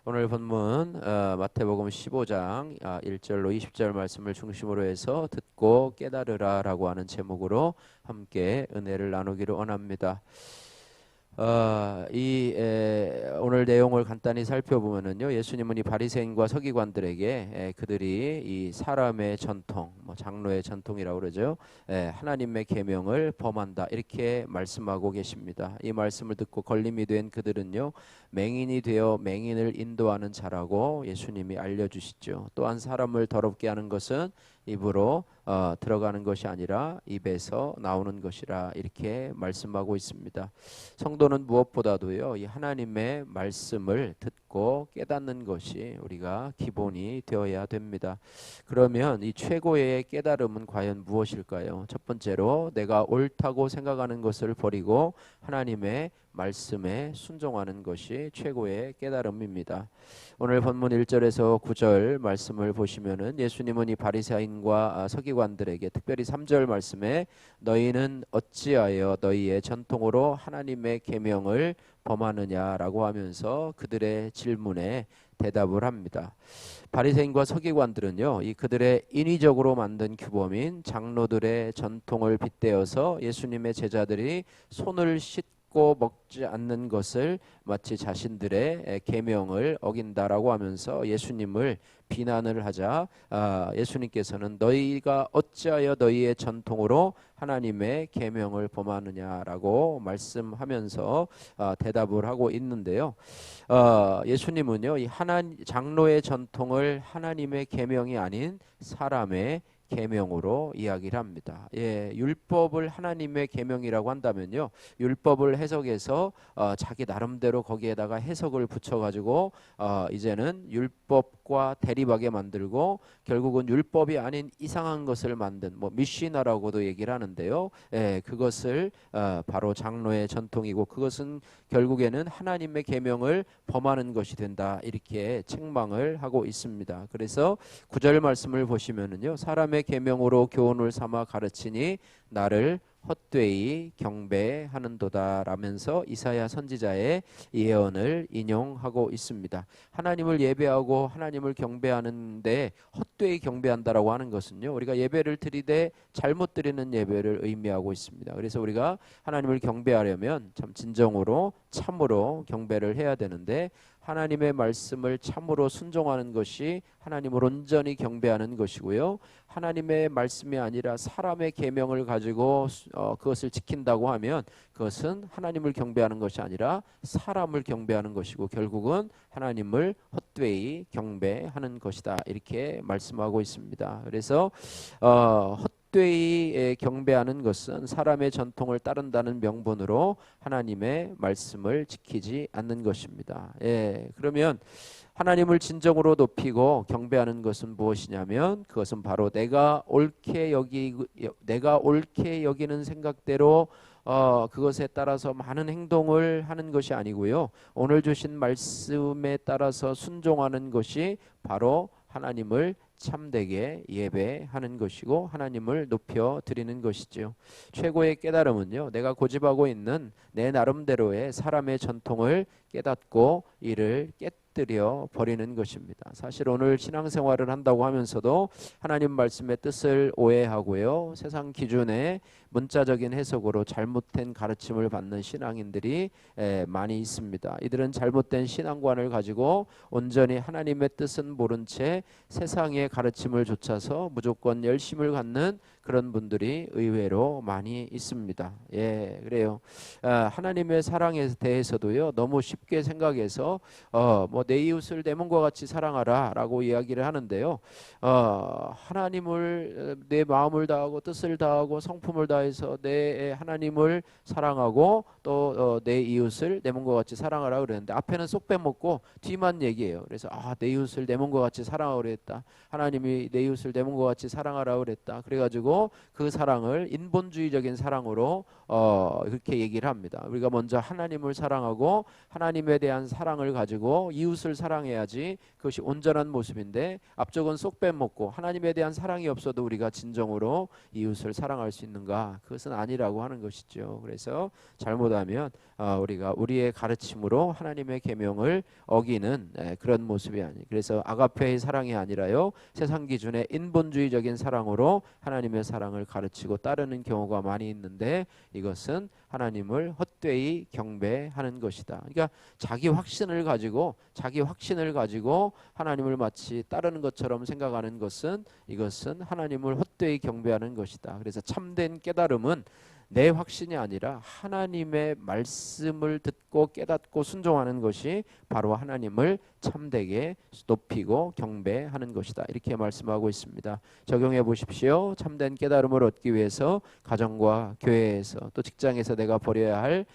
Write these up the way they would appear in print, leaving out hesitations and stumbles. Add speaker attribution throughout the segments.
Speaker 1: 오늘 본문 마태복음 15장 1절로 20절 말씀을 중심으로 해서 듣고 깨달으라라고 하는 제목으로 함께 은혜를 나누기를 원합니다. 오늘 내용을 간단히 살펴보면은요, 예수님은 이 바리새인과 서기관들에게 그들이 이 사람의 전통, 장로의 전통이라고 그러죠. 하나님의 계명을 범한다 이렇게 말씀하고 계십니다. 이 말씀을 듣고 걸림이 된 그들은요, 맹인이 되어 맹인을 인도하는 자라고 예수님이 알려주시죠. 또한 사람을 더럽게 하는 것은 입으로 들어가는 것이 아니라 입에서 나오는 것이라 이렇게 말씀하고 있습니다. 성도는 무엇보다도요, 이 하나님의 말씀을 듣고 깨닫는 것이 우리가 기본이 되어야 됩니다. 그러면 이 최고의 깨달음은 과연 무엇일까요? 첫 번째로 내가 옳다고 생각하는 것을 버리고 하나님의 말씀에 순종하는 것이 최고의 깨달음입니다. 오늘 본문 1절에서 9절 말씀을 보시면은 예수님은 이 바리새인과 서기관들에게 특별히 3절 말씀에 너희는 어찌하여 너희의 전통으로 하나님의 계명을 범하느냐라고 하면서 그들의 질문에 대답을 합니다. 바리새인과 서기관들은요, 이 그들의 인위적으로 만든 규범인 장로들의 전통을 빗대어서 예수님의 제자들이 손을 씻고 먹지 않는 것을 마치 자신들의 계명을 어긴다라고 하면서 예수님을 비난을 하자 예수님께서는 너희가 어찌하여 너희의 전통으로 하나님의 계명을 범하느냐라고 말씀하면서 대답을 하고 있는데요. 예수님은요, 이 장로의 전통을 하나님의 계명이 아닌 사람의 계명으로 이야기를 합니다. 율법을 하나님의 계명이라고 한다면요, 율법을 해석해서 자기 나름대로 거기에다가 해석을 붙여가지고 이제는 율법과 대립하게 만들고 결국은 율법이 아닌 이상한 것을 만든 미시나라고도 얘기를 하는데요. 그것을 바로 장로의 전통이고 그것은 결국에는 하나님의 계명을 범하는 것이 된다 이렇게 책망을 하고 있습니다. 그래서 9절 말씀을 보시면은요, 사람의 계명으로 교훈을 삼아 가르치니 나를 헛되이 경배하는도다 라면서 이사야 선지자의 예언을 인용하고 있습니다. 하나님을 예배하고 하나님을 경배하는데 헛되이 경배한다라고 하는 것은요, 우리가 예배를 드리되 잘못 드리는 예배를 의미하고 있습니다. 그래서 우리가 하나님을 경배하려면 참 진정으로 참으로 경배를 해야 되는데 하나님의 말씀을 참으로 순종하는 것이 하나님을 온전히 경배하는 것이고요. 하나님의 말씀이 아니라 사람의 계명을 가지고 그것을 지킨다고 하면 그것은 하나님을 경배하는 것이 아니라 사람을 경배하는 것이고 결국은 하나님을 헛되이 경배하는 것이다 이렇게 말씀하고 있습니다. 그래서 헛되이 경배하는 것은 사람의 전통을 따른다는 명분으로 하나님의 말씀을 지키지 않는 것입니다. 그러면 하나님을 진정으로 높이고 경배하는 것은 무엇이냐면 그것은 바로 내가 옳게 여기는 생각대로 그것에 따라서 많은 행동을 하는 것이 아니고요. 오늘 주신 말씀에 따라서 순종하는 것이 바로 하나님을 참되게 예배하는 것이고 하나님을 높여 드리는 것이죠. 최고의 깨달음은요, 내가 고집하고 있는 내 나름대로의 사람의 전통을 깨닫고 이를 깨뜨려 버리는 것입니다. 사실 오늘 신앙생활을 한다고 하면서도 하나님 말씀의 뜻을 오해하고요, 세상 기준의 문자적인 해석으로 잘못된 가르침을 받는 신앙인들이 많이 있습니다. 이들은 잘못된 신앙관을 가지고 온전히 하나님의 뜻은 모른 채 세상의 가르침을 좇아서 무조건 열심을 갖는 그런 분들이 의외로 많이 있습니다. 그래요. 하나님의 사랑에 대해서도요, 너무 쉽게 생각해서 내 이웃을 내 몸과 같이 사랑하라라고 이야기를 하는데요. 하나님을 내 마음을 다하고 뜻을 다하고 성품을 다해서 내 하나님을 사랑하고 또 내 이웃을 내 몸과 같이 사랑하라 그랬는데 앞에는 쏙 빼먹고 뒤만 얘기해요. 그래서 내 이웃을 내 몸과 같이 사랑하라 그랬다. 하나님이 내 이웃을 내 몸과 같이 사랑하라 그랬다. 그래가지고 그 사랑을 인본주의적인 사랑으로 그렇게 얘기를 합니다. 우리가 먼저 하나님을 사랑하고 하나님에 대한 사랑을 가지고 이웃 이웃을 사랑해야지 그것이 온전한 모습인데, 앞쪽은 쏙 빼먹고 하나님에 대한 사랑이 없어도 우리가 진정으로 이웃을 사랑할 수 있는가? 그것은 아니라고 하는 것이죠. 그래서 잘못하면 우리가 우리의 가르침으로 하나님의 계명을 어기는 그런 모습이 아니. 그래서 아가페의 사랑이 아니라요, 세상 기준의 인본주의적인 사랑으로 하나님의 사랑을 가르치고 따르는 경우가 많이 있는데, 이것은 하나님을 헛되이 경배하는 것이다. 그러니까 자기 확신을 가지고 하나님을 마치 따르는 것처럼 생각하는 것은, 이것은 하나님을 헛되이 경배하는 것이다. 그래서 참된 깨달음은 내 확신이 아니라 하나님의 말씀을 듣고 깨닫고 순종하는 것이 바로 하나님을 참되게 높이고 경배하는 것이다. 이렇게 말씀하고 있습니다. 적용해 보십시오. 참된 깨달음을 얻기 위해서 가정과 교회에서 또 직장에서 내가 버려야 할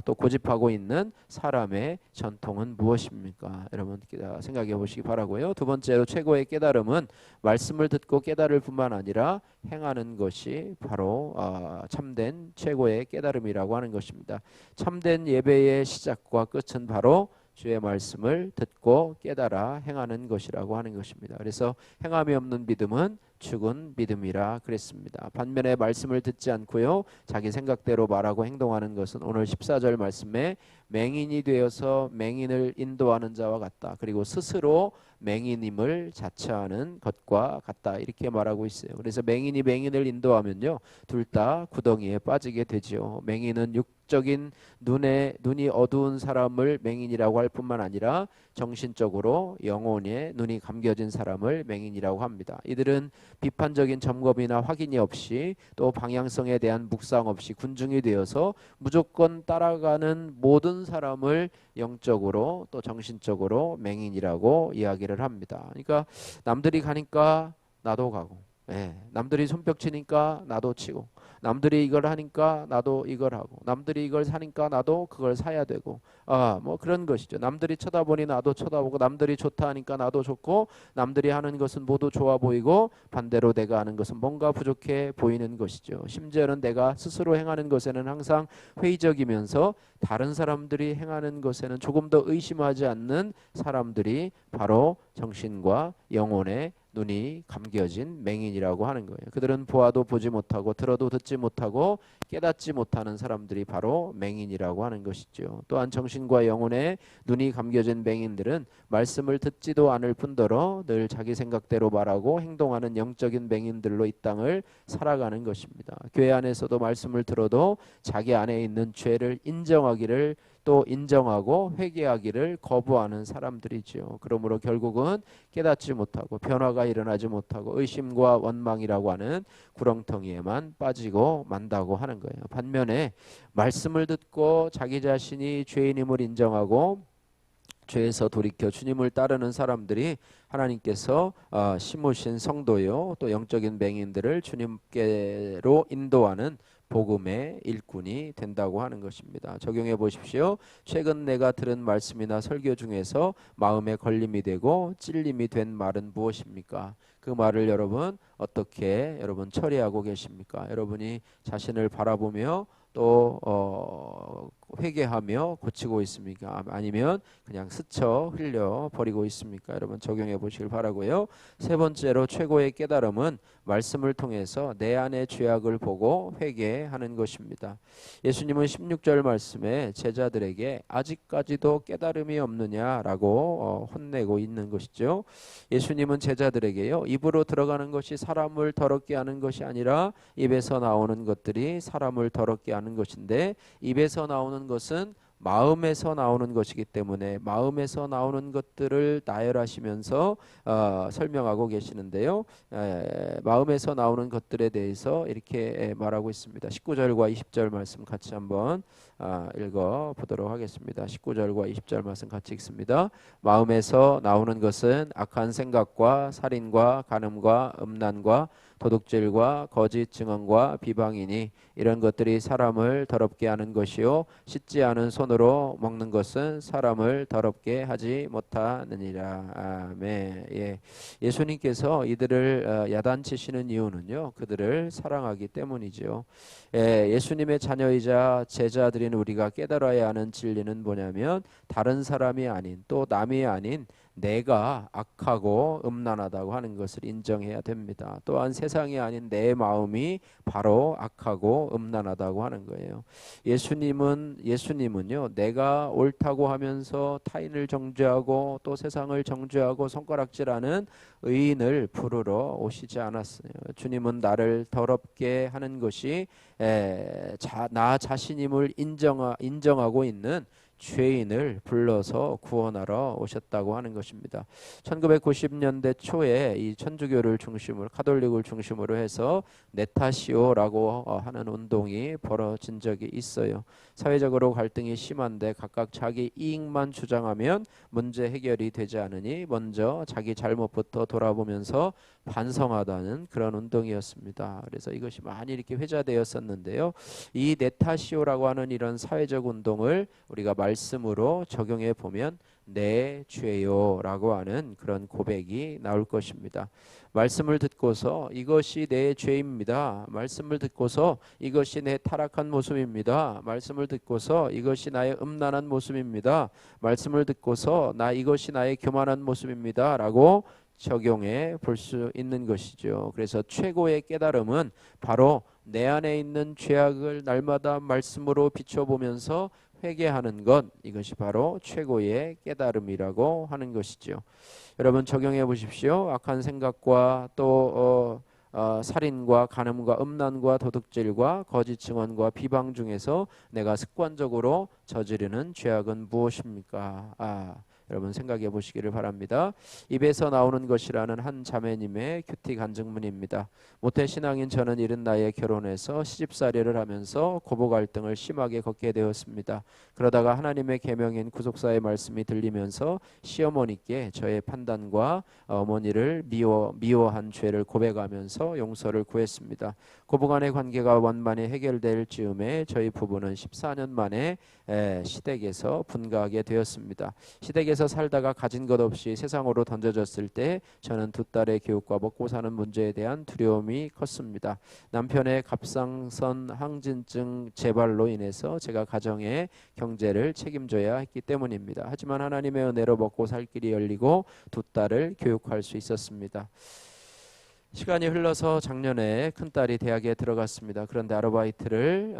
Speaker 1: 또 고집하고 있는 사람의 전통은 무엇입니까? 여러분 생각해 보시기 바라고요. 두 번째로 최고의 깨달음은 말씀을 듣고 깨달을 뿐만 아니라 행하는 것이 바로 참된 최고의 깨달음이라고 하는 것입니다. 참된 예배의 시작과 끝은 바로 주의 말씀을 듣고 깨달아 행하는 것이라고 하는 것입니다. 그래서 행함이 없는 믿음은 죽은 믿음이라 그랬습니다. 반면에 말씀을 듣지 않고요, 자기 생각대로 말하고 행동하는 것은 오늘 14절 말씀에 맹인이 되어서 맹인을 인도하는 자와 같다. 그리고 스스로 맹인임을 자처하는 것과 같다. 이렇게 말하고 있어요. 그래서 맹인이 맹인을 인도하면요, 둘 다 구덩이에 빠지게 되죠. 맹인은 육적인 눈이 어두운 사람을 맹인이라고 할 뿐만 아니라 정신적으로 영혼에 눈이 감겨진 사람을 맹인이라고 합니다. 이들은 비판적인 점검이나 확인이 없이 또 방향성에 대한 묵상 없이 군중이 되어서 무조건 따라가는 모든 사람을 영적으로 또 정신적으로 맹인이라고 이야기를 합니다. 그러니까 남들이 가니까 나도 가고, 남들이 손뼉 치니까 나도 치고, 남들이 이걸 하니까 나도 이걸 하고, 남들이 이걸 사니까 나도 그걸 사야 되고, 뭐 그런 것이죠. 남들이 쳐다보니 나도 쳐다보고, 남들이 좋다 하니까 나도 좋고, 남들이 하는 것은 모두 좋아 보이고, 반대로 내가 하는 것은 뭔가 부족해 보이는 것이죠. 심지어는 내가 스스로 행하는 것에는 항상 회의적이면서 다른 사람들이 행하는 것에는 조금 더 의심하지 않는 사람들이 바로 정신과 영혼의 눈이 감겨진 맹인이라고 하는 거예요. 그들은 보아도 보지 못하고 들어도 듣지 못하고 깨닫지 못하는 사람들이 바로 맹인이라고 하는 것이죠. 또한 정신과 영혼의 눈이 감겨진 맹인들은 말씀을 듣지도 않을 뿐더러 늘 자기 생각대로 말하고 행동하는 영적인 맹인들로 이 땅을 살아가는 것입니다. 교회 안에서도 말씀을 들어도 자기 안에 있는 죄를 인정하기를 또 인정하고 회개하기를 거부하는 사람들이죠. 그러므로 결국은 깨닫지 못하고 변화가 일어나지 못하고 의심과 원망이라고 하는 구렁텅이에만 빠지고 만다고 하는 거예요. 반면에 말씀을 듣고 자기 자신이 죄인임을 인정하고 죄에서 돌이켜 주님을 따르는 사람들이 하나님께서 심으신 성도요, 또 영적인 맹인들을 주님께로 인도하는 복음의 일꾼이 된다고 하는 것입니다. 적용해 보십시오. 최근 내가 들은 말씀이나 설교 중에서 마음에 걸림이 되고 찔림이 된 말은 무엇입니까? 그 말을 여러분 어떻게 처리하고 계십니까? 여러분이 자신을 바라보며 또 회개하며 고치고 있습니까? 아니면 그냥 스쳐 흘려 버리고 있습니까? 여러분 적용해 보시길 바라고요. 세 번째로 최고의 깨달음은 말씀을 통해서 내 안의 죄악을 보고 회개하는 것입니다. 예수님은 16절 말씀에 제자들에게 아직까지도 깨달음이 없느냐라고 혼내고 있는 것이죠. 예수님은 제자들에게요, 입으로 들어가는 것이 사람을 더럽게 하는 것이 아니라 입에서 나오는 것들이 사람을 더럽게 하는 것인데, 입에서 나오는 것은 마음에서 나오는 것이기 때문에 마음에서 나오는 것들을 나열하시면서 설명하고 계시는데요. 마음에서 나오는 것들에 대해서 이렇게 말하고 있습니다. 19절과 20절 말씀 같이 한번 읽어보도록 하겠습니다. 19절과 20절 말씀 같이 읽습니다. 마음에서 나오는 것은 악한 생각과 살인과 간음과 음란과 도둑질과 거짓 증언과 비방이니 이런 것들이 사람을 더럽게 하는 것이요 씻지 않은 손으로 먹는 것은 사람을 더럽게 하지 못하느니라. 아멘. 예수님께서 이들을 야단치시는 이유는요, 그들을 사랑하기 때문이죠. 예수님의 자녀이자 제자들인 그리스도인인 우리가 깨달아야 하는 진리는 뭐냐면 다른 사람이 아닌 또 남이 아닌 내가 악하고 음란하다고 하는 것을 인정해야 됩니다. 또한 세상이 아닌 내 마음이 바로 악하고 음란하다고 하는 거예요. 예수님은요, 내가 옳다고 하면서 타인을 정죄하고 또 세상을 정죄하고 손가락질하는 의인을 부르러 오시지 않았어요. 주님은 나를 더럽게 하는 것이 나 자신임을 인정하고 있는 죄인을 불러서 구원하러 오셨다고 하는 것입니다. 1990년대 초에 이 천주교를 중심으로 가톨릭을 중심으로 해서 네타시오라고 하는 운동이 벌어진 적이 있어요. 사회적으로 갈등이 심한데 각각 자기 이익만 주장하면 문제 해결이 되지 않으니 먼저 자기 잘못부터 돌아보면서 반성하다는 그런 운동이었습니다. 그래서 이것이 많이 이렇게 회자되었었는데요. 이 네타시오라고 하는 이런 사회적 운동을 우리가 말씀으로 적용해 보면 내 죄요라고 하는 그런 고백이 나올 것입니다. 말씀을 듣고서 이것이 내 죄입니다. 말씀을 듣고서 이것이 내 타락한 모습입니다. 말씀을 듣고서 이것이 나의 음란한 모습입니다. 말씀을 듣고서 이것이 나의 교만한 모습입니다. 라고 적용해 볼 수 있는 것이죠. 그래서 최고의 깨달음은 바로 내 안에 있는 죄악을 날마다 말씀으로 비춰보면서 회개하는 것, 이것이 바로 최고의 깨달음이라고 하는 것이죠. 여러분 적용해 보십시오. 악한 생각과 또 살인과 간음과 음란과 도둑질과 거짓 증언과 비방 중에서 내가 습관적으로 저지르는 죄악은 무엇입니까? 여러분 생각해 보시기를 바랍니다. 입에서 나오는 것이라는 한 자매님의 큐티 간증문입니다. 모태신앙인 저는 이른 나이에 결혼해서 시집살이를 하면서 고부 갈등을 심하게 겪게 되었습니다. 그러다가 하나님의 계명인 구속사의 말씀이 들리면서 시어머니께 저의 판단과 어머니를 미워한 죄를 고백하면서 용서를 구했습니다. 고부간의 관계가 원만히 해결될 즈음에 저희 부부는 14년 만에 시댁에서 분가하게 되었습니다. 시댁에서 살다가 가진 것 없이 세상으로 던져졌을 때 저는 두 딸의 교육과 먹고 사는 문제에 대한 두려움이 컸습니다. 남편의 갑상선 항진증 재발로 인해서 제가 가정의 경제를 책임져야 했기 때문입니다. 하지만 하나님의 은혜로 먹고 살 길이 열리고 두 딸을 교육할 수 있었습니다. 시간이 흘러서 작년에 큰딸이 대학에 들어갔습니다. 그런데 아르바이트를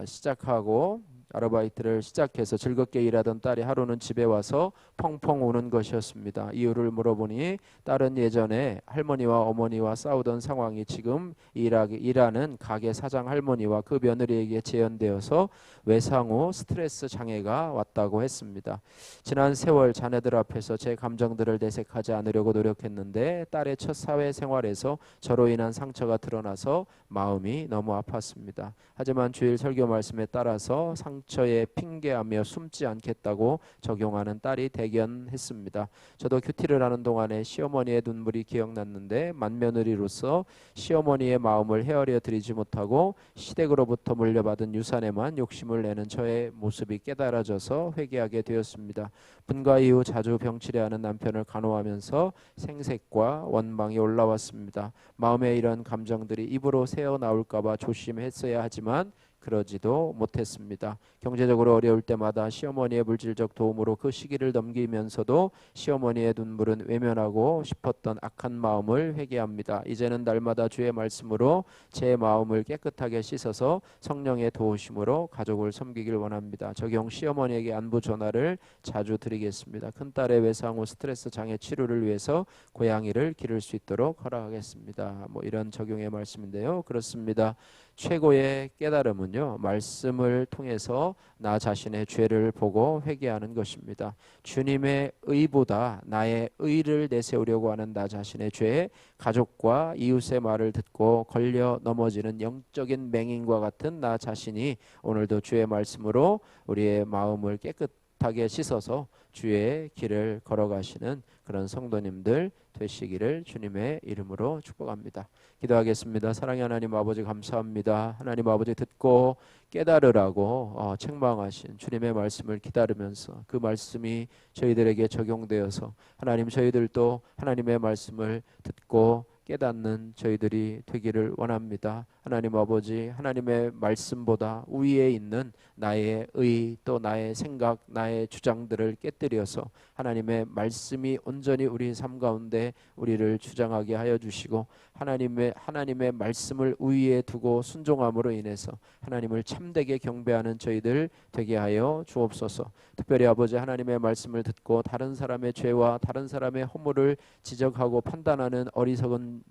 Speaker 1: 시작하고 아르바이트를 시작해서 즐겁게 일하던 딸이 하루는 집에 와서 펑펑 우는 것이었습니다. 이유를 물어보니 딸은 예전에 할머니와 어머니와 싸우던 상황이 지금 일하는 가게 사장 할머니와 그 며느리에게 재현되어서 외상 후 스트레스 장애가 왔다고 했습니다. 지난 세월 자네들 앞에서 제 감정들을 내색하지 않으려고 노력했는데 딸의 첫 사회생활에서 저로 인한 상처가 드러나서 마음이 너무 아팠습니다. 하지만 주일 설교 말씀에 따라서 상처에 핑계하며 숨지 않겠다고 적용하는 딸이 대견했습니다. 저도 큐티를 하는 동안에 시어머니의 눈물이 기억났는데 맏며느리로서 시어머니의 마음을 헤아려 드리지 못하고 시댁으로부터 물려받은 유산에만 욕심을 내는 저의 모습이 깨달아져서 회개하게 되었습니다. 분가 이후 자주 병치레하는 남편을 간호하면서 생색과 원망이 올라왔습니다. 마음에 이런 감정들이 입으로 새어나올까 봐 조심했어야 하지만 그러지도 못했습니다. 경제적으로 어려울 때마다 시어머니의 물질적 도움으로 그 시기를 넘기면서도 시어머니의 눈물은 외면하고 싶었던 악한 마음을 회개합니다. 이제는 날마다 주의 말씀으로 제 마음을 깨끗하게 씻어서 성령의 도우심으로 가족을 섬기길 원합니다. 적용 시어머니에게 안부 전화를 자주 드리겠습니다. 큰딸의 외상 후 스트레스 장애 치료를 위해서 고양이를 기를 수 있도록 허락하겠습니다. 이런 적용의 말씀인데요. 그렇습니다. 최고의 깨달음은요, 말씀을 통해서 나 자신의 죄를 보고 회개하는 것입니다. 주님의 의보다 나의 의를 내세우려고 하는 나 자신의 죄, 가족과 이웃의 말을 듣고 걸려 넘어지는 영적인 맹인과 같은 나 자신이 오늘도 주의 말씀으로 우리의 마음을 깨끗하게 씻어서 주의 길을 걸어가시는 그런 성도님들 되시기를 주님의 이름으로 축복합니다. 기도하겠습니다. 사랑의 하나님 아버지 감사합니다. 하나님 아버지 듣고 깨달으라고 책망하신 주님의 말씀을 기다리면서 그 말씀이 저희들에게 적용되어서 하나님 저희들도 하나님의 말씀을 듣고 깨닫는 저희들이 되기를 원합니다. 하나님 아버지, 하나님의 말씀보다 우위에 있는 나의 의, 또 나의 생각, 나의 주장들을 깨뜨려서 하나님의 말씀이 온전히 우리 삶 가운데 우리를 주장하게 하여 주시고, 하나님의 말씀을 우위에 두고 순종함으로 인해서 하나님을 참되게 경배하는 저희들 되게 하여 주옵소서. 특별히 아버지, 하나님의 말씀을 듣고 다른 사람의 죄와 다른 사람의 허물을 지적하고 판단하는 어리석은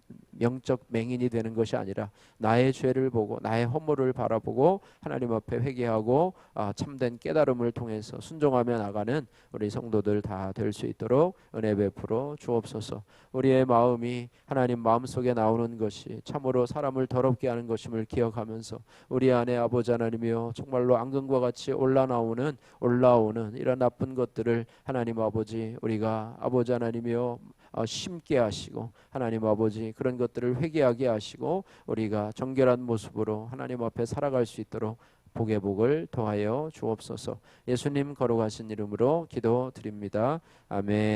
Speaker 1: 영적 맹인이 되는 것이 아니라 나의 죄를 보고 나의 허물을 바라보고 하나님 앞에 회개하고 참된 깨달음을 통해서 순종하며 나가는 우리 성도들 다 될 수 있도록 은혜 베풀어 주옵소서. 우리의 마음이 하나님 마음속에 나오는 것이 참으로 사람을 더럽게 하는 것임을 기억하면서 우리 안에 아버지 하나님이여 정말로 앙금과 같이 올라오는 이런 나쁜 것들을 하나님 아버지, 우리가 아버지 하나님이여 심게 하시고, 하나님 아버지 그런 것들을 회개하게 하시고 우리가 정결한 모습으로 하나님 앞에 살아갈 수 있도록 복의 복을 더하여 주옵소서. 예수님 거룩하신 이름으로 기도드립니다. 아멘.